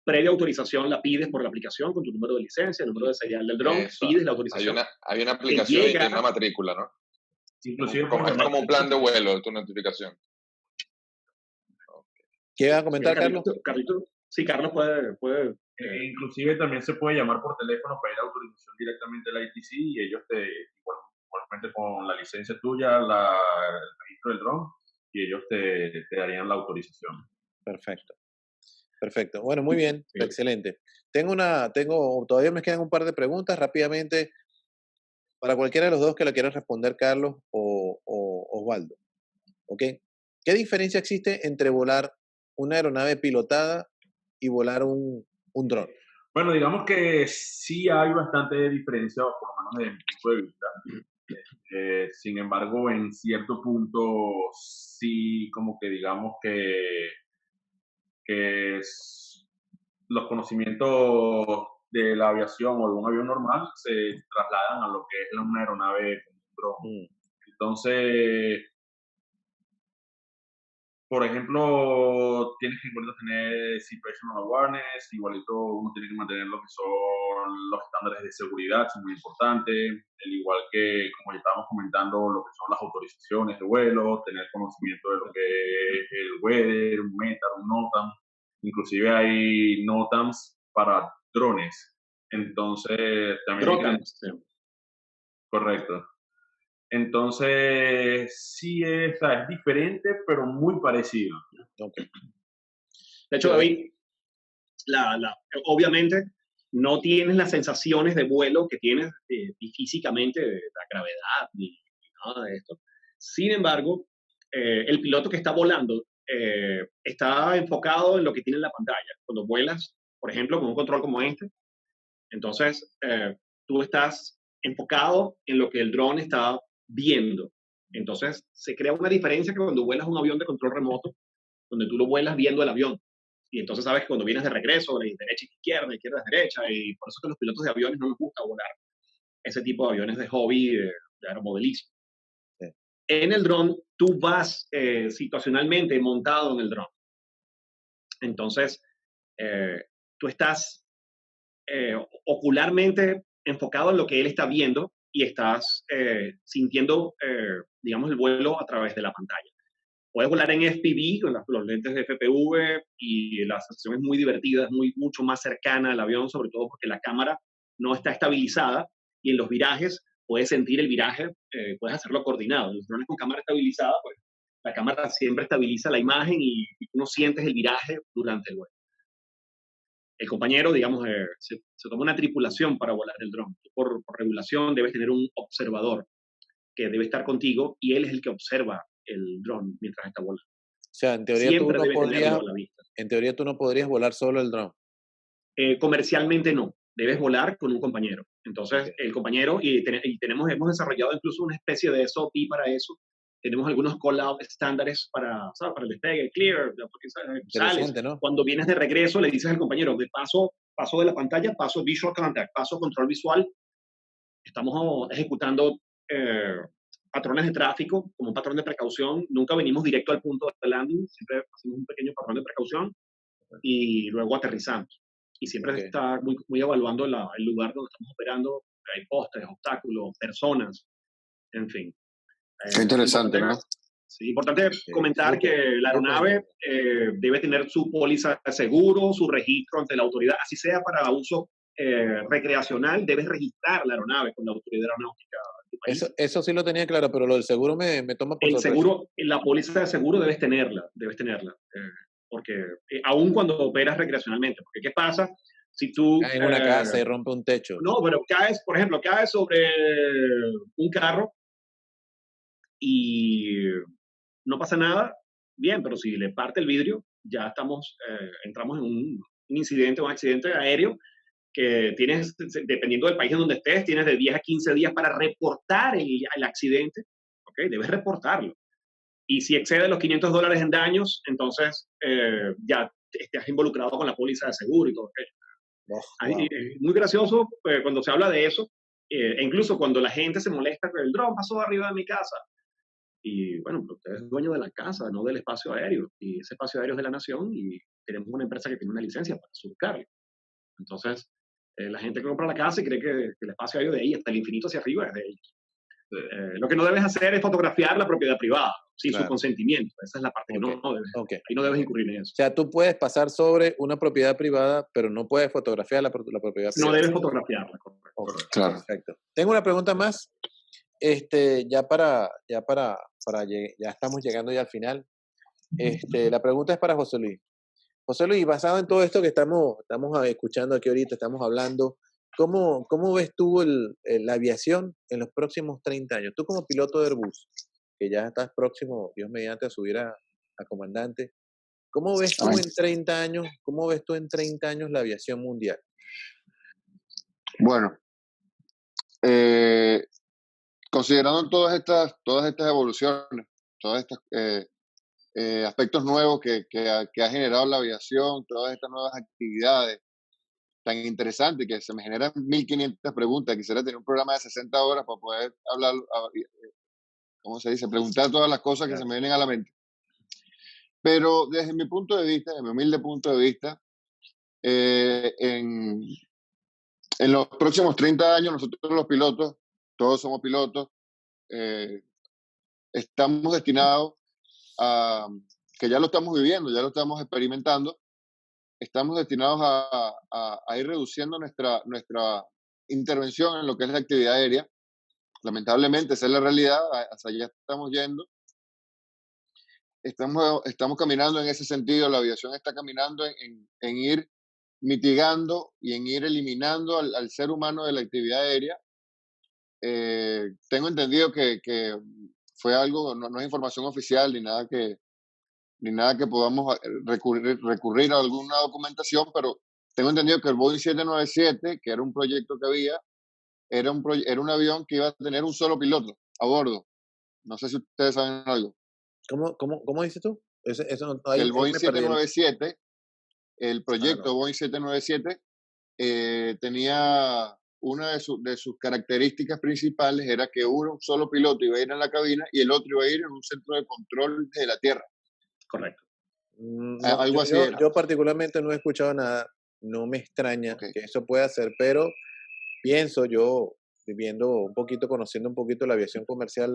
previa autorización la pides por la aplicación con tu número de licencia, el número de serial del dron, Eso. pides la autorización. Hay una aplicación y llega- tiene una matrícula, ¿no? Inclusive, Es como un plan de vuelo, tu notificación. ¿Qué iba a comentar, Carlos? Sí, Carlos puede inclusive también se puede llamar por teléfono para ir a autorización directamente al ITC y ellos igualmente con la licencia tuya, el registro del dron, y ellos te darían la autorización. Perfecto. Perfecto. Bueno, muy bien. Sí. Excelente. Todavía me quedan un par de preguntas rápidamente para cualquiera de los dos que lo quieran responder, Carlos o Osvaldo. ¿Ok? ¿Qué diferencia existe entre volar una aeronave pilotada y volar un dron? Bueno, digamos que sí hay bastante diferencia, por lo menos desde mi punto de vista. Sin embargo, en cierto punto sí como que digamos que los conocimientos de la aviación o de un avión normal se trasladan a lo que es una aeronave con un dron. Entonces, por ejemplo, tienes que igualito tener situational awareness, igualito uno tiene que mantener lo que son los estándares de seguridad, son muy importantes, al igual que, como ya estábamos comentando, lo que son las autorizaciones de vuelo, tener conocimiento de lo que es el weather, un METAR, un NOTAM, inclusive hay NOTAMs para drones, entonces también... Correcto. Entonces, sí es diferente, pero muy parecido. Okay. De hecho, David, obviamente no tienes las sensaciones de vuelo que tienes físicamente, de la gravedad, ni nada de esto. Sin embargo, el piloto que está volando está enfocado en lo que tiene en la pantalla. Cuando vuelas, por ejemplo, con un control como este, entonces tú estás enfocado en lo que el dron está viendo. Entonces se crea una diferencia que cuando vuelas un avión de control remoto, donde tú lo vuelas viendo el avión. Y entonces sabes que cuando vienes de regreso, de derecha a izquierda, izquierda a derecha, y por eso es que a los pilotos de aviones no nos gusta volar ese tipo de aviones de hobby, de aeromodelismo. Sí. en el dron, tú vas situacionalmente montado en el dron. Entonces, tú estás ocularmente enfocado en lo que él está viendo y estás sintiendo, digamos, el vuelo a través de la pantalla. Puedes volar en FPV con los lentes de FPV y la sensación es muy divertida, es mucho más cercana al avión, sobre todo porque la cámara no está estabilizada y en los virajes puedes sentir el viraje, puedes hacerlo coordinado. En los drones con cámara estabilizada, pues la cámara siempre estabiliza la imagen y uno sientes el viraje durante el vuelo. El compañero, digamos, se toma una tripulación para volar el dron. Por regulación debes tener un observador que debe estar contigo y él es el que observa el dron mientras está volando. O sea, en teoría Siempre tú no debe podrías, tenerlo a la vista. en teoría tú no podrías volar solo el dron. Comercialmente no, debes volar con un compañero. Entonces, Ok. el compañero, hemos desarrollado incluso una especie de SOP para eso. Tenemos algunos call-out estándares para el despegue, el clear, porque sales. Interesante, ¿no? Cuando vienes de regreso, le dices al compañero, de paso de la pantalla, paso visual contact, paso control visual. Estamos ejecutando patrones de tráfico como un patrón de precaución. Nunca venimos directo al punto de landing, siempre hacemos un pequeño patrón de precaución y luego aterrizamos. Y siempre Ok. está muy evaluando el lugar donde estamos operando. Hay postes, obstáculos, personas, en fin. Qué interesante, ¿no? Sí, importante comentar súper, que la súper aeronave debe tener su póliza de seguro, su registro ante la autoridad, así sea para uso recreacional, debes registrar la aeronave con la autoridad aeronáutica de tu país. Eso sí lo tenía claro, pero lo del seguro me toma por El sorpresa. seguro, la póliza de seguro debes tenerla, porque aun cuando operas recreacionalmente, porque ¿qué pasa? Si tú... Cae en una casa y rompe un techo. No, pero por ejemplo, caes sobre un carro y no pasa nada, bien, pero si le parte el vidrio, ya entramos en un incidente, un accidente aéreo que tienes, dependiendo del país en donde estés, tienes de 10 a 15 días para reportar el accidente, ¿ok? Debes reportarlo. Y si excede los $500 en daños, entonces ya estás involucrado con la póliza de seguro y todo aquello. Wow. Muy gracioso cuando se habla de eso, e incluso cuando la gente se molesta que el dron pasó arriba de mi casa. Y bueno, usted es dueño de la casa, no del espacio aéreo. Y ese espacio aéreo es de la nación y tenemos una empresa que tiene una licencia para surcarlo. Entonces, la gente que compra la casa y cree que el espacio aéreo de ahí hasta el infinito hacia arriba es de ellos. Lo que no debes hacer es fotografiar la propiedad privada sin su consentimiento. Esa es la parte que no debes. Ahí no debes incurrir en eso. O sea, tú puedes pasar sobre una propiedad privada, pero no puedes fotografiar la propiedad privada. No debes fotografiarla. Claro. Perfecto. Tengo una pregunta más. Ya estamos llegando ya al final. La pregunta es para José Luis. José Luis, basado en todo esto que estamos escuchando aquí ahorita, estamos hablando, ¿cómo ves tú la aviación en los próximos 30 años? Tú como piloto de Airbus, que ya estás próximo, Dios mediante, a subir a comandante, ¿cómo ves tú en 30 años, la aviación mundial? Bueno, considerando todas estas evoluciones, todos estos aspectos nuevos que ha generado la aviación, todas estas nuevas actividades tan interesantes que se me generan 1500 preguntas. Quisiera tener un programa de 60 horas para poder hablar, ¿cómo se dice? Preguntar todas las cosas que se me vienen a la mente. Pero desde mi punto de vista, desde mi humilde punto de vista, en los próximos 30 años, nosotros los pilotos, todos somos pilotos, estamos destinados a, que ya lo estamos viviendo, ya lo estamos experimentando, estamos destinados a ir reduciendo nuestra intervención en lo que es la actividad aérea. Lamentablemente, esa es la realidad, hacia allá estamos yendo. Estamos caminando en ese sentido, la aviación está caminando en ir mitigando y en ir eliminando al ser humano de la actividad aérea. Tengo entendido que fue algo, no es información oficial ni nada que podamos recurrir a alguna documentación, pero tengo entendido que el Boeing 797, que era un proyecto que había, era un avión que iba a tener un solo piloto a bordo. No sé si ustedes saben algo. ¿Cómo dices tú? El Boeing 797, el proyecto Boeing 797, tenía una de sus características principales era que uno solo piloto iba a ir en la cabina y el otro iba a ir en un centro de control de la Tierra. Correcto. No, Algo así yo, era. yo particularmente no he escuchado nada, no me extraña Ok. que eso pueda ser, pero pienso yo, viviendo un poquito, conociendo un poquito la aviación comercial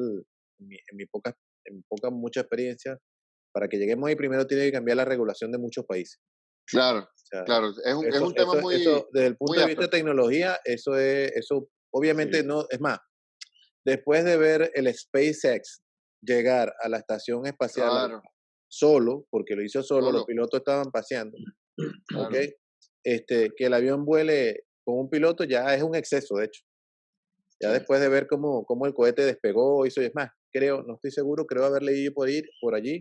mucha experiencia, para que lleguemos ahí primero tiene que cambiar la regulación de muchos países. Claro, O sea, claro. Es eso, un tema eso, desde el punto muy de vista de amplio. tecnología, eso obviamente Sí. no, es más, después de ver el SpaceX llegar a la estación espacial Claro, solo, porque lo hizo solo, los solo. pilotos estaban paseando, ¿ok? Claro. Que el avión vuele con un piloto ya es un exceso, de hecho. Ya Sí. después de ver cómo el cohete despegó, hizo, y es más, creo, no estoy seguro, creo haber leído por allí,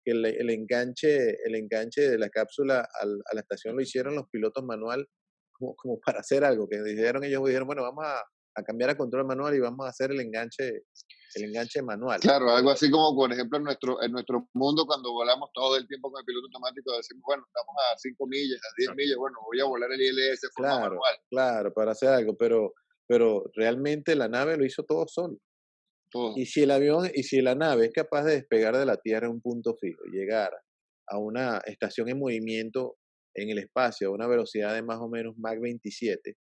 que el enganche de la cápsula a la estación lo hicieron los pilotos manual como para hacer algo, que ellos dijeron, bueno, vamos a cambiar a control manual y vamos a hacer el enganche manual. Claro, algo así como, por ejemplo, en nuestro mundo, cuando volamos todo el tiempo con el piloto automático, decimos, bueno, estamos a 5 millas, a 10 millas, bueno, voy a volar el ILS de forma Claro, manual. claro, para hacer algo, pero realmente la nave lo hizo todo solo. Todo. Y si la nave es capaz de despegar de la Tierra en un punto fijo y llegar a una estación en movimiento en el espacio a una velocidad de más o menos Mach 27,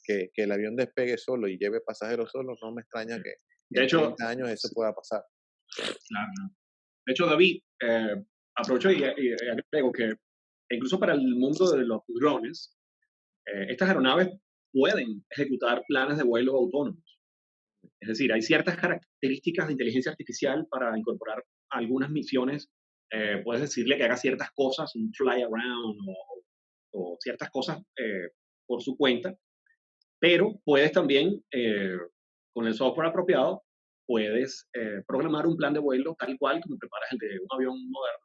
que el avión despegue solo y lleve pasajeros solos, no me extraña que De en hecho, 30 años eso pueda pasar. claro. De hecho, David, aprovecho y agrego que incluso para el mundo de los drones, estas aeronaves pueden ejecutar planes de vuelo autónomos. Es decir, hay ciertas características de inteligencia artificial para incorporar a algunas misiones. Puedes decirle que haga ciertas cosas, un fly around o ciertas cosas por su cuenta, pero puedes también, con el software apropiado, puedes programar un plan de vuelo tal cual como preparas el de un avión moderno.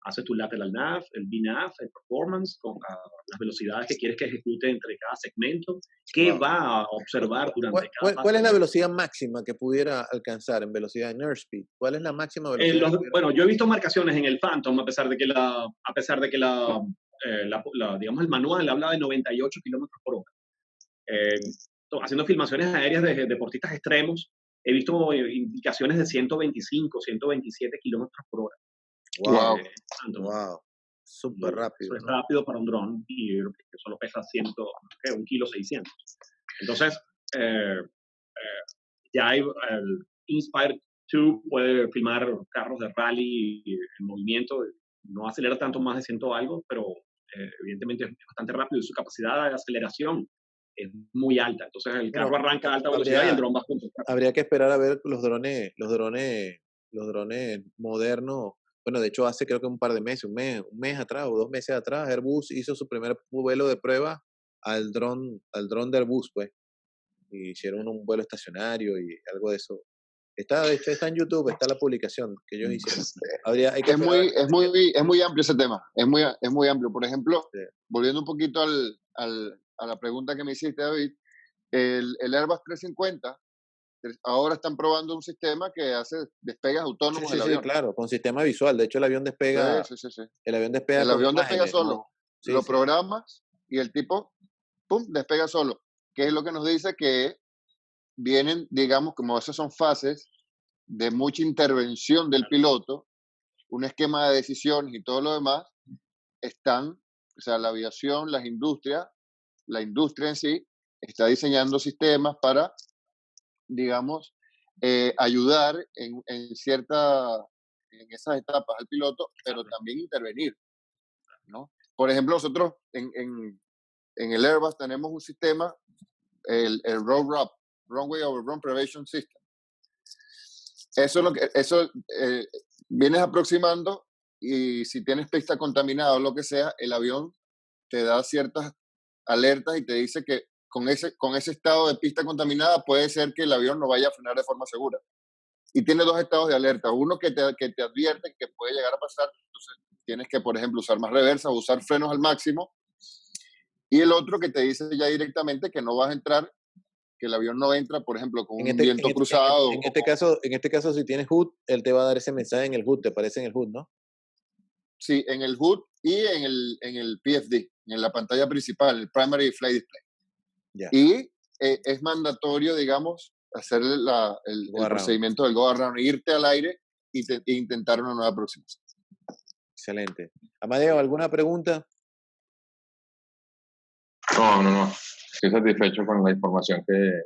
Haces tu lateral nav, el VNAV, el performance, con las velocidades que quieres que ejecute entre cada segmento, qué Wow. va a observar durante cada paso. ¿Cuál es la velocidad máxima que pudiera alcanzar en velocidad en airspeed? ¿Cuál es la máxima velocidad? Bueno, yo he visto marcaciones en el Phantom, a pesar de que digamos, el manual habla de 98 kilómetros por hora. Haciendo filmaciones aéreas de deportistas extremos, he visto indicaciones de 125, 127 kilómetros por hora. Wow, Phantom. wow, súper rápido. Eso es ¿no? rápido para un dron y que solo pesa 1 kilo 600. Entonces, ya hay el Inspire 2 puede filmar carros de rally en movimiento, no acelera tanto, más de 100 algo, pero evidentemente es bastante rápido y su capacidad de aceleración es muy alta. Entonces el carro arranca a alta velocidad y el dron va a punto. Habría que esperar a ver los drones modernos. Bueno, de hecho hace creo que un par de meses, un mes atrás o 2 meses atrás, Airbus hizo su primer vuelo de prueba al dron de Airbus, pues. Y hicieron un vuelo estacionario y algo de eso. De hecho, está en YouTube, está la publicación que ellos hicieron. Hay que Es muy amplio ese tema, es muy amplio. Por ejemplo, Sí. volviendo un poquito a la pregunta que me hiciste, David, el Airbus 350, ahora están probando un sistema que hace despegas autónomos del avión. Sí, claro, con sistema visual. De hecho, el avión despega. Sí. El avión despega El con avión despega imágenes, solo. ¿no? Sí, Lo sí. programas y el tipo, pum, despega solo. Que es lo que nos dice que vienen, digamos, como esas son fases de mucha intervención del piloto, un esquema de decisiones y todo lo demás, o sea, la aviación, la industria en sí, está diseñando sistemas para, digamos, ayudar en esas etapas al piloto, pero también intervenir, ¿no? Por ejemplo, nosotros en el Airbus tenemos un sistema, el Runway Overrun Prevention System. Eso vienes aproximando y si tienes pista contaminada o lo que sea, el avión te da ciertas alertas y te dice que con ese estado de pista contaminada puede ser que el avión no vaya a frenar de forma segura. Y tiene 2 estados de alerta. Uno que te advierte que puede llegar a pasar, entonces tienes que, por ejemplo, usar más reversa, usar frenos al máximo. Y el otro que te dice ya directamente que no vas a entrar, que el avión no entra, por ejemplo, con un viento cruzado. En este caso, si tienes HUD, él te va a dar ese mensaje en el HUD, te aparece en el HUD, ¿no? Sí, en el HUD y en el PFD, en la pantalla principal, el Primary Flight Display. Ya. Y es mandatorio, digamos, hacer el Go around. procedimiento del go around, irte al aire e intentar una nueva aproximación. Excelente. Amadeo, ¿alguna pregunta? No. Estoy satisfecho con la información que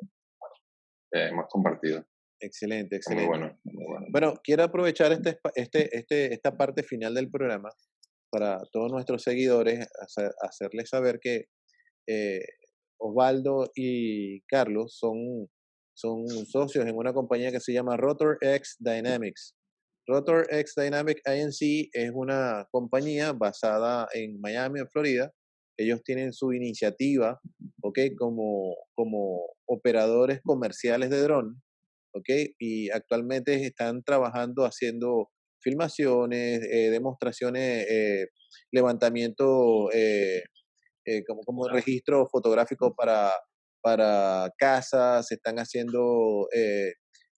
hemos compartido. Excelente, Muy excelente. bueno, muy bueno. Bueno, quiero aprovechar esta parte final del programa para todos nuestros seguidores, hacerles saber que Osvaldo y Carlos son socios en una compañía que se llama Rotor X Dynamics. Rotor X Dynamics Inc. es una compañía basada en Miami, en Florida. Ellos tienen su iniciativa, ¿ok? Como operadores comerciales de dron, ¿ok? Y actualmente están trabajando haciendo filmaciones, demostraciones, levantamiento, como registro fotográfico para casas, están haciendo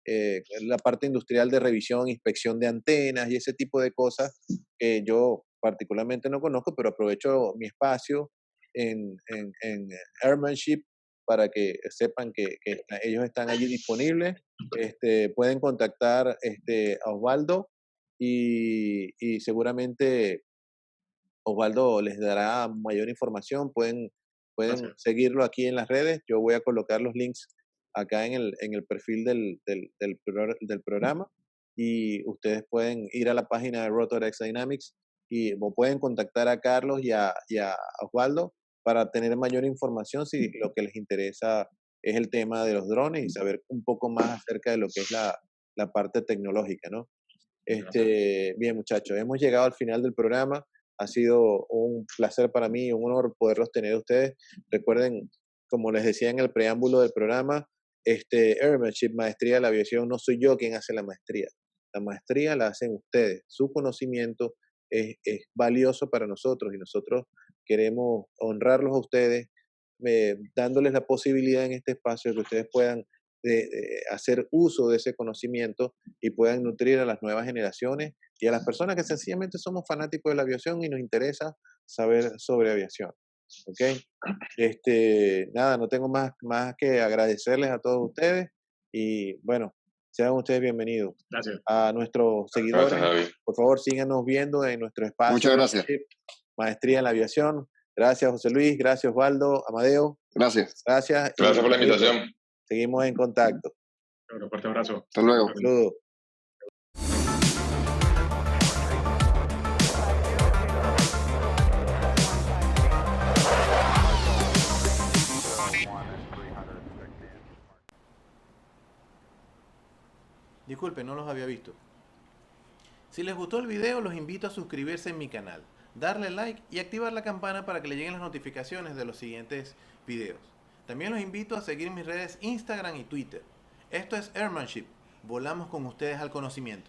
la parte industrial de revisión, inspección de antenas y ese tipo de cosas que yo particularmente no conozco, pero aprovecho mi espacio en Airmanship para que sepan que ellos están allí disponibles. Pueden contactar a Osvaldo y seguramente Osvaldo les dará mayor información. Pueden Gracias. seguirlo aquí en las redes. Yo voy a colocar los links acá en el perfil del programa y ustedes pueden ir a la página de Rotor X Dynamics o pueden contactar a Carlos y a Osvaldo para tener mayor información si lo que les interesa es el tema de los drones y saber un poco más acerca de lo que es la parte tecnológica, ¿no? Bien, muchachos, hemos llegado al final del programa. Ha sido un placer para mí y un honor poderlos tener a ustedes. Recuerden, como les decía en el preámbulo del programa, Airmanship, Maestría de la Aviación, no soy yo quien hace la maestría. La maestría la hacen ustedes. Su conocimiento es valioso para nosotros y nosotros queremos honrarlos a ustedes, dándoles la posibilidad en este espacio de que ustedes puedan de hacer uso de ese conocimiento y puedan nutrir a las nuevas generaciones y a las personas que sencillamente somos fanáticos de la aviación y nos interesa saber sobre aviación. ¿Ok? Nada, no tengo más que agradecerles a todos ustedes y bueno, sean ustedes bienvenidos. Gracias. A nuestros seguidores, Gracias, Javi. por favor síganos viendo en nuestro espacio. Muchas gracias. Maestría en la Aviación. Gracias, José Luis. Gracias, Osvaldo. Amadeo. Gracias. Gracias. Gracias por la invitación. Seguimos en contacto. Un fuerte abrazo. Hasta luego. Saludos. Disculpen, no los había visto. Si les gustó el video, los invito a suscribirse en mi canal, darle like y activar la campana para que le lleguen las notificaciones de los siguientes videos. También los invito a seguir mis redes Instagram y Twitter. Esto es Airmanship. Volamos con ustedes al conocimiento.